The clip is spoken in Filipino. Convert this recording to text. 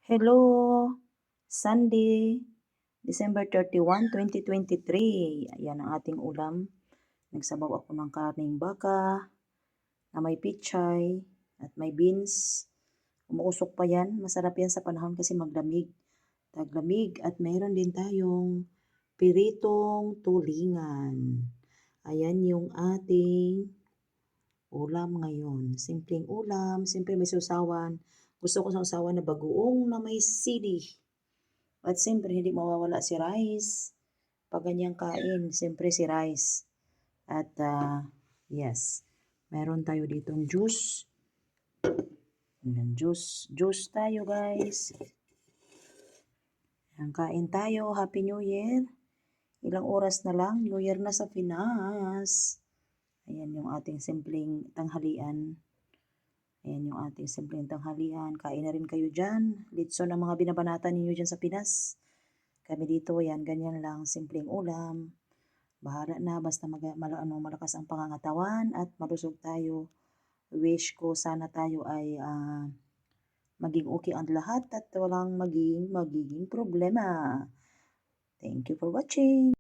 Hello, Sunday, December 31, 2023. Ayan ang ating ulam. Nagsabaw ako ng karning baka na may pichay at may beans. Umuusok pa yan. Masarap yan sa panahon kasi maglamig. Taglamig at mayroon din tayong piritong tulingan. Ayan yung ating ulam ngayon. Simpleng ulam, simple may sausawan. Gusto ko sausawan na bagoong na may sili. At siyempre, hindi mawawala si rice. Pag ganyang kain, siyempre si rice. At yes, meron tayo ditong juice. Ayan, juice tayo guys. Ayan, kain tayo. Happy New Year. Ilang oras na lang, New Year na sa Pinas. Ayan yung ating simpleng tanghalian. Ayan yung ating simpleng tanghalian. Kain na rin kayo dyan. Litson ang mga binabanata ninyo dyan sa Pinas. Kami dito, yan, ganyan lang, simpleng ulam. Bahala na, basta malakas ang pangangatawan at malusog tayo. Wish ko sana tayo ay maging okay ang lahat at walang magiging problema. Thank you for watching.